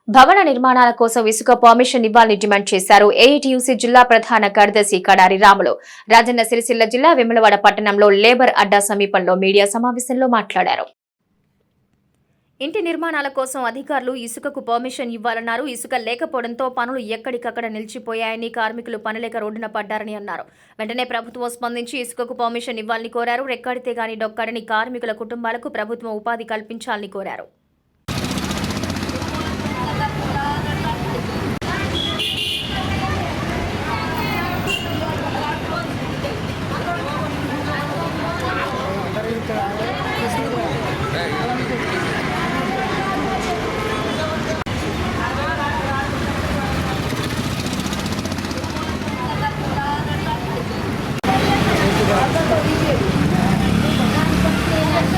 భవన నిర్మాణాల కోసం ఇసుక పర్మిషన్ ఇవ్వాలని డిమాండ్ చేశారు. ఏఐటీయూసీ జిల్లా ప్రధాన కార్యదర్శి కడారి రాములు రాజన్న సిరిసిల్ల జిల్లా వేములవాడ పట్టణంలో లేబర్ అడ్డా సమీపంలో మీడియా సమావేశంలో మాట్లాడారు. ఇంటి నిర్మాణాల కోసం అధికారులు ఇసుకకు పర్మిషన్ ఇవ్వాలన్నారు. ఇసుక లేకపోవడంతో పనులు ఎక్కడికక్కడ నిలిచిపోయాయని, కార్మికులు పనిలేక రోడ్డున పడ్డారని అన్నారు. వెంటనే ప్రభుత్వం స్పందించి ఇసుకకు పర్మిషన్ ఇవ్వాలని కోరారు. రెక్కడితే గాని డొక్కడని కార్మికుల కుటుంబాలకు ప్రభుత్వం ఉపాధి కల్పించాలని కోరారు.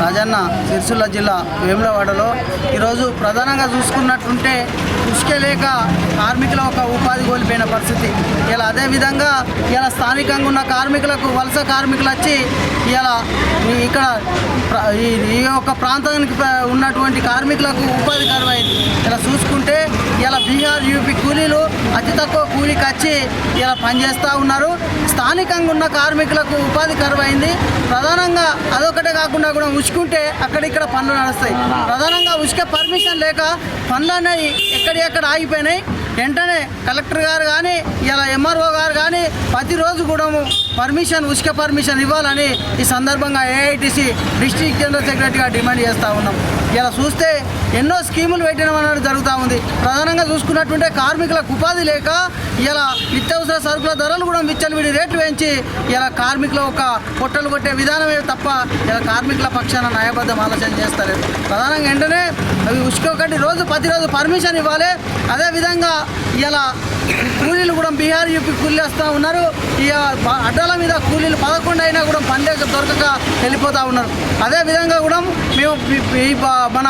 రాజన్న సిరిసిల్ల జిల్లా వేములవాడలో ఈరోజు ప్రధానంగా చూసుకున్నట్టుంటే ఇసుక లేక కార్మికుల ఒక ఉపాధి కోల్పోయిన పరిస్థితి. ఇలా అదేవిధంగా ఇలా స్థానికంగా ఉన్న కార్మికులకు వలస కార్మికులు వచ్చి ఇలా ఇక్కడ ఈ యొక్క ప్రాంతానికి ఉన్నటువంటి కార్మికులకు ఉపాధి కరువైంది. ఇలా చూసుకుంటే ఇలా బీహార్ యూపీ కూలీలు అతి తక్కువ కూలీకి వచ్చి ఇలా పనిచేస్తూ ఉన్నారు. స్థానికంగా ఉన్న కార్మికులకు ఉపాధి కరువైంది. ప్రధానంగా అదొకటే కాకుండా కూడా ఉసుకుంటే అక్కడిక్కడ పనులు నడుస్తాయి. ప్రధానంగా ఉసుక పర్మిషన్ లేక పనులు అనేవి ఎక్కడెక్కడ ఆగిపోయినాయి. వెంటనే కలెక్టర్ గారు కానీ ఇలా ఎంఆర్ఓ గారు కానీ ప్రతిరోజు కూడా ఉసుక పర్మిషన్ ఇవ్వాలని ఈ సందర్భంగా ఏఐటీసీ డిస్ట్రిక్ట్ జనరల్ సెక్రటరీగా డిమాండ్ చేస్తూ ఉన్నాం. ఇలా చూస్తే ఎన్నో స్కీములు పెట్టడం అనేది జరుగుతూ ఉంది. ప్రధానంగా చూసుకున్నట్టుంటే కార్మికులకు ఉపాధి లేక ఇలా నిత్యావసర సరుకుల ధరలు కూడా విచ్చలవిడి రేట్లు పెంచి ఇలా కార్మికుల ఒక పొట్టలు కొట్టే విధానమే తప్ప ఇలా కార్మికుల పక్షాన న్యాయబద్ధం ఆలోచన చేస్తారు. ప్రధానంగా వెంటనే అవి ఉసుకొకటి ప్రతిరోజు పర్మిషన్ ఇవ్వాలి. అదేవిధంగా ఇలా కూలీలు కూడా బీహార్ యూపీ కూలీలు వస్తూ ఉన్నారు. ఈ అడ్డాల మీద కూలీలు 11 అయినా కూడా పని దొరకక వెళ్ళిపోతూ ఉన్నారు. అదేవిధంగా కూడా మేము మన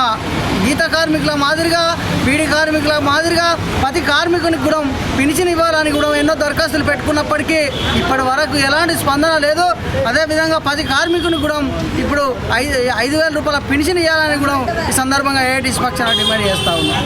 గీత కార్మికుల మాదిరిగా బీడీ కార్మికుల మాదిరిగా ప్రతి కార్మికునికి కూడా పెన్షన్ ఇవ్వాలని కూడా ఎన్నో దరఖాస్తులు పెట్టుకున్నప్పటికీ ఇప్పటి వరకు ఎలాంటి స్పందన లేదు. అదేవిధంగా 10 కార్మికునికి కూడా ఇప్పుడు 5,000 రూపాయల పెన్షన్ ఇవ్వాలని కూడా ఈ సందర్భంగా ఏఐటీసీ పక్షాన డిమాండ్ చేస్తూ ఉన్నాం.